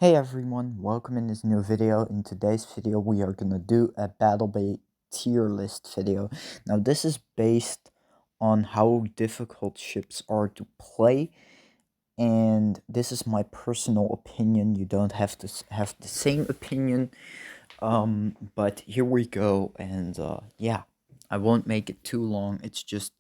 Hey everyone, welcome in this new video. In today's video we are gonna do a battlebay tier list video. Now this is based on how difficult ships are to play, and this is my personal opinion. You don't have to have the same opinion, but here we go. And yeah, I won't make it too long. It's just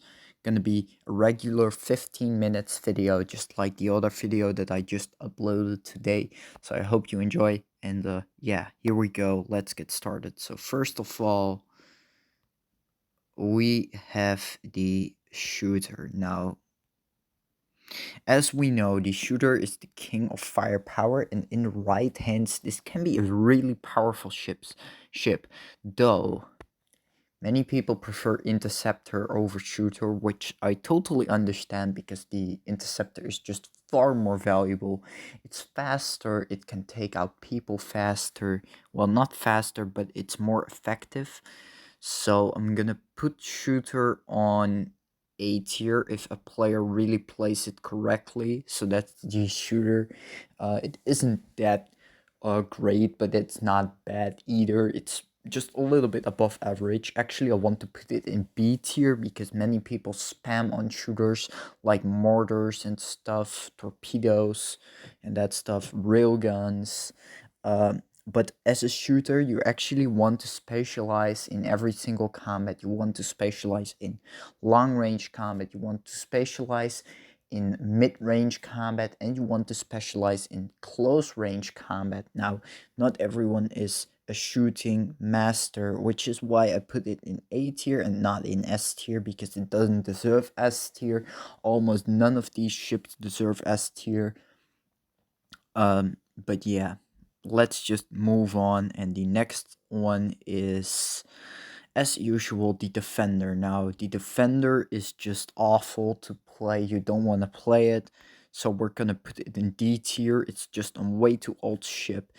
gonna be a regular 15 minutes video, just like the other video that I just uploaded today. So I hope you enjoy, and yeah, here we go. Let's get started. So first of all, we have the shooter. Now, as we know, the shooter is the king of firepower, and in the right hands this can be a really powerful ship, though many people prefer interceptor over shooter, which I totally understand because the interceptor is just far more valuable. It's faster, it can take out people faster. Well, not faster, but it's more effective. So I'm gonna put shooter on A tier if a player really plays it correctly. So that's the shooter. It isn't that great, but it's not bad either. It's just a little bit above average. Actually, I want to put it in B tier because many people spam on shooters like mortars and stuff, torpedoes and that stuff, railguns. But as a shooter, you actually want to specialize in every single combat. You want to specialize in long range combat. You want to specialize in mid-range combat, and you want to specialize in close range combat. Now, not everyone is a shooting master, which is why I put it in A tier and not in S tier, because it doesn't deserve S tier. Almost none of these ships deserve S tier. But yeah, let's just move on, and the next one is, as usual, the defender. Now, the defender is just awful to play. You don't want to play it, so we're gonna put it in D tier. It's just a way too old ship.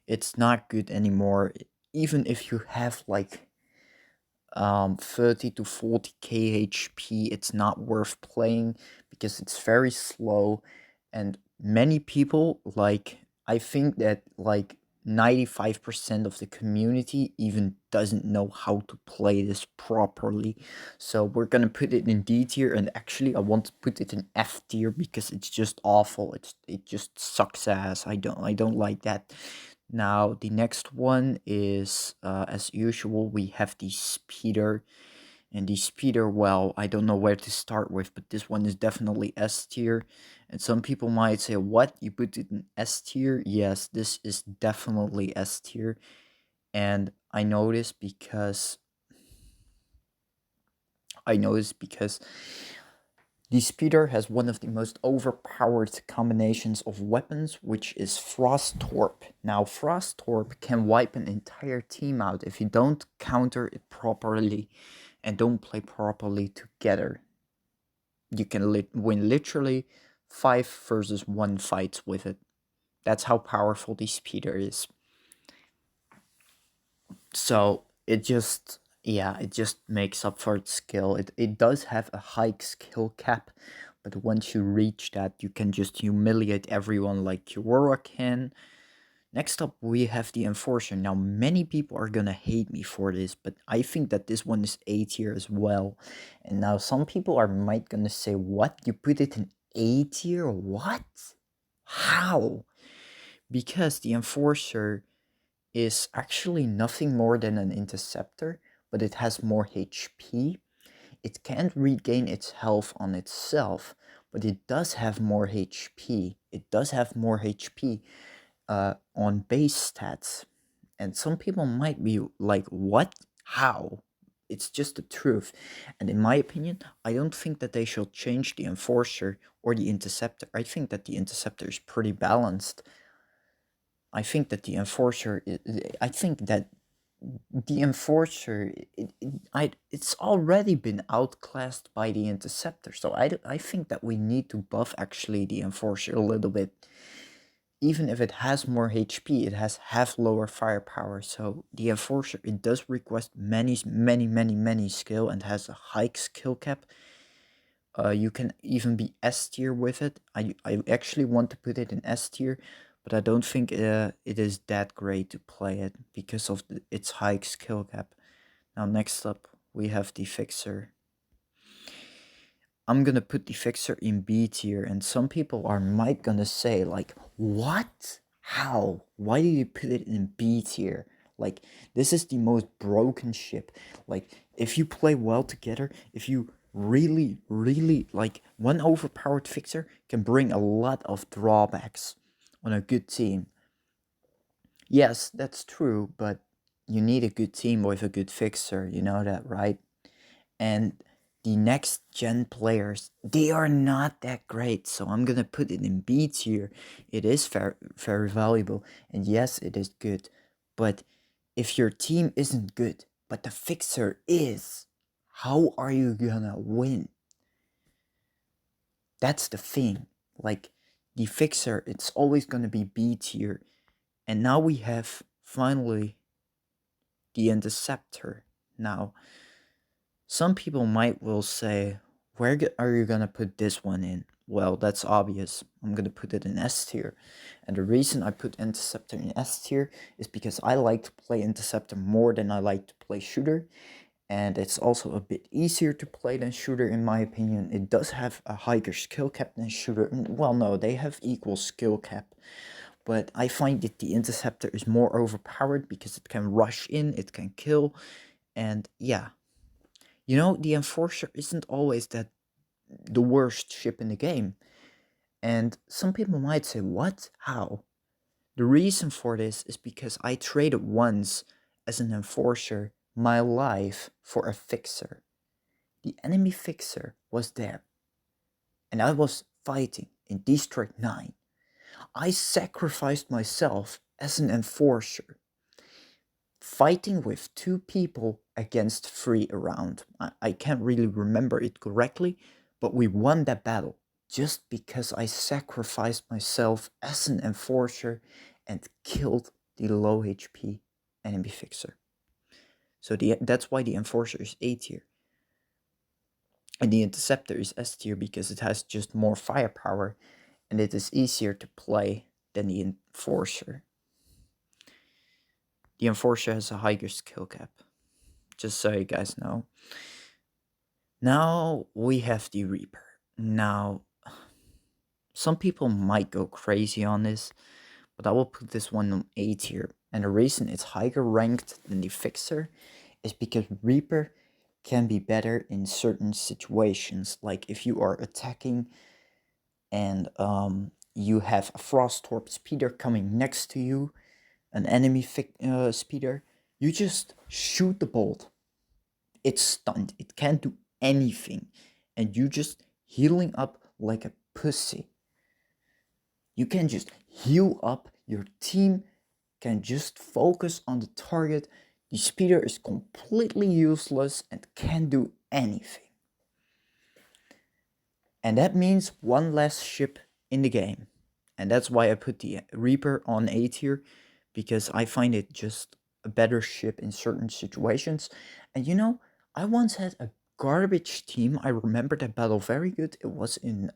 It's not good anymore. Even if you have like 30 to 40 khp, it's not worth playing because it's very slow, and many people, like, I think that like 95% of the community even doesn't know how to play this properly. So we're gonna put it in D tier, and actually I want to put it in F tier because it's just awful. It just sucks ass. I don't like that. Now, the next one is, as usual, we have the speeder. And the speeder, well, I don't know where to start with, but this one is definitely S tier. And some people might say, what? You put it in S tier? Yes, this is definitely S tier. And I noticed because the speeder has one of the most overpowered combinations of weapons, which is Frost Torp. Now, Frost Torp can wipe an entire team out if you don't counter it properly and don't play properly together. You can win literally 5 versus 1 fights with it. That's how powerful the speeder is. So it just makes up for its skill. It does have a high skill cap, but once you reach that, you can just humiliate everyone like Aurora can. Next up, we have the Enforcer. Now, many people are gonna hate me for this, but I think that this one is A tier as well. And now some people might gonna say, what? You put it in A tier? What? How? Because the Enforcer is actually nothing more than an interceptor, but it has more HP. It can't regain its health on itself, but it does have more HP. It does have more HP on base stats. And some people might be like, what? How? It's just the truth. And in my opinion, I don't think that they should change the Enforcer or the Interceptor. I think that the Interceptor is pretty balanced. I think that the Enforcer, I think that the Enforcer, it's already been outclassed by the Interceptor. So I think that we need to buff actually the Enforcer a little bit. Even if it has more HP, it has half lower firepower. So the Enforcer, it does request many skill and has a high skill cap. You can even be S tier with it. I actually want to put it in S tier, but I don't think it is that great to play it because of its high skill cap. Now, next up, we have the Fixer. I'm gonna put the Fixer in B tier, and some people might gonna say, like, what? How? Why do you put it in B tier? Like, this is the most broken ship. Like, if you play well together, if you really, really, like, one overpowered Fixer can bring a lot of drawbacks on a good team. Yes, that's true, but you need a good team with a good Fixer, you know that, right? And the next gen players, they are not that great, so I'm gonna put it in B tier. It is very, very valuable, and yes, it is good, but if your team isn't good but the Fixer is, how are you gonna win? That's the thing. Like, the Fixer, it's always gonna be B tier. And now we have finally the Interceptor. Now, some people might will say, where are you gonna put this one in? Well, that's obvious. I'm gonna put it in S tier. And the reason I put Interceptor in S tier is because I like to play Interceptor more than I like to play Shooter. And it's also a bit easier to play than Shooter, in my opinion. It does have a higher skill cap than Shooter. Well, no, they have equal skill cap. But I find that the Interceptor is more overpowered because it can rush in, it can kill, and yeah. You know, the Enforcer isn't always the worst ship in the game. And some people might say, what? How? The reason for this is because I traded once as an Enforcer my life for a Fixer. The enemy Fixer was there, and I was fighting in District 9. I sacrificed myself as an Enforcer, fighting with two people against three around. I can't really remember it correctly, but we won that battle just because I sacrificed myself as an Enforcer and killed the low HP enemy Fixer. So that's why the Enforcer is A tier. And the Interceptor is S tier because it has just more firepower and it is easier to play than the Enforcer. The Enforcer has a higher skill cap, just so you guys know. Now we have the Reaper. Now, some people might go crazy on this, but I will put this one on A tier. And the reason it's higher ranked than the Fixer is because Reaper can be better in certain situations. Like if you are attacking and you have a Frost Torp speeder coming next to you, an enemy speeder, you just shoot the bolt. It's stunned. It can't do anything. And you just healing up like a pussy. You can just heal up. Your team can just focus on the target. The speeder is completely useless and can't do anything. And that means one less ship in the game. And that's why I put the Reaper on A tier, because I find it just a better ship in certain situations. And you know, I once had a garbage team. I remember that battle very good. It was in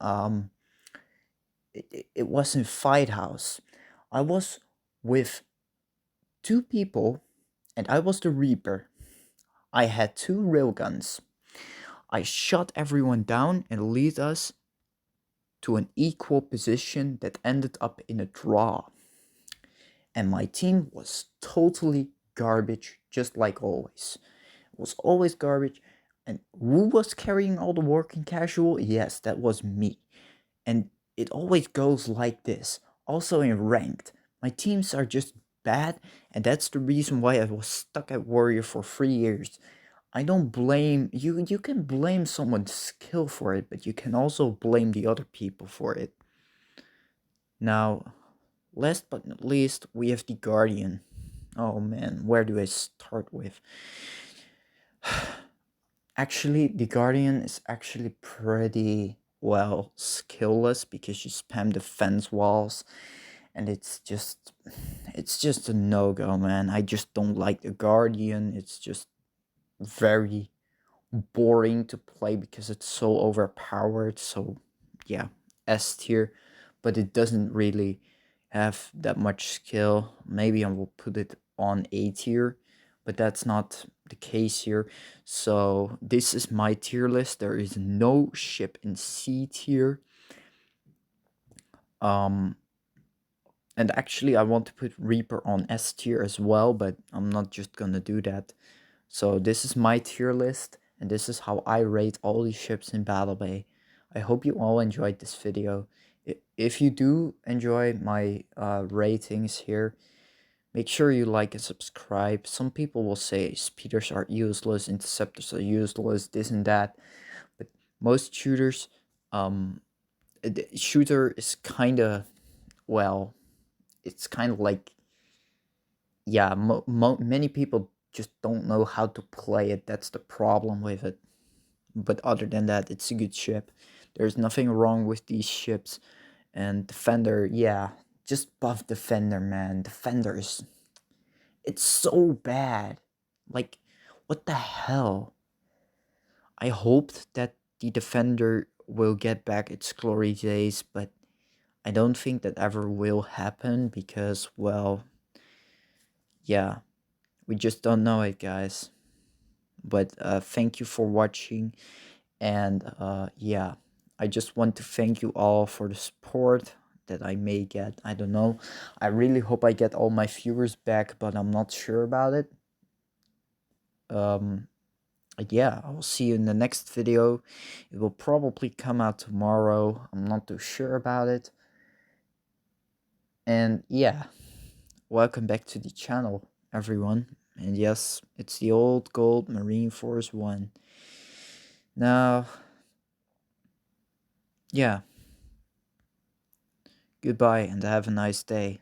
it was in Fight House. I was with two people and I was the Reaper. I had two railguns. I shot everyone down and lead us to an equal position that ended up in a draw. And my team was totally garbage, just like always. It was always garbage. And who was carrying all the working casual? Yes, that was me. And it always goes like this. Also in ranked, my teams are just bad, and that's the reason why I was stuck at Warrior for 3 years. I don't blame you. You can blame someone's skill for it, but you can also blame the other people for it. Now, last but not least, we have the Guardian. Oh man, where do I start with? Actually, the Guardian is actually pretty well skillless because you spam defense walls and it's just a no-go, man. I just don't like the Guardian. It's just very boring to play because it's so overpowered. So yeah, S tier, but it doesn't really have that much skill. Maybe I will put it on A tier, but that's not the case here. So this is my tier list. There is no ship in C tier. And actually I want to put Reaper on S tier as well, but I'm not just gonna do that. So this is my tier list, and this is how I rate all these ships in BattleBay. I hope you all enjoyed this video. If you do enjoy my ratings here, make sure you like and subscribe. Some people will say speeders are useless, interceptors are useless, this and that. But most shooters, the shooter is kind of, well, it's kind of like, yeah, many people just don't know how to play it. That's the problem with it. But other than that, it's a good ship. There's nothing wrong with these ships. And Defender, yeah, just buff Defender, man. Defender is, it's so bad. Like, what the hell? I hoped that the Defender will get back its glory days, but I don't think that ever will happen because, well, yeah, we just don't know it, guys. But thank you for watching, and yeah, I just want to thank you all for the support that I may get. I don't know. I really hope I get all my viewers back, but I'm not sure about it. Um, yeah, I will see you in the next video. It will probably come out tomorrow. I'm not too sure about it. And yeah, welcome back to the channel, everyone. And yes, it's the old gold Marine Force 1. Now, yeah, goodbye and have a nice day.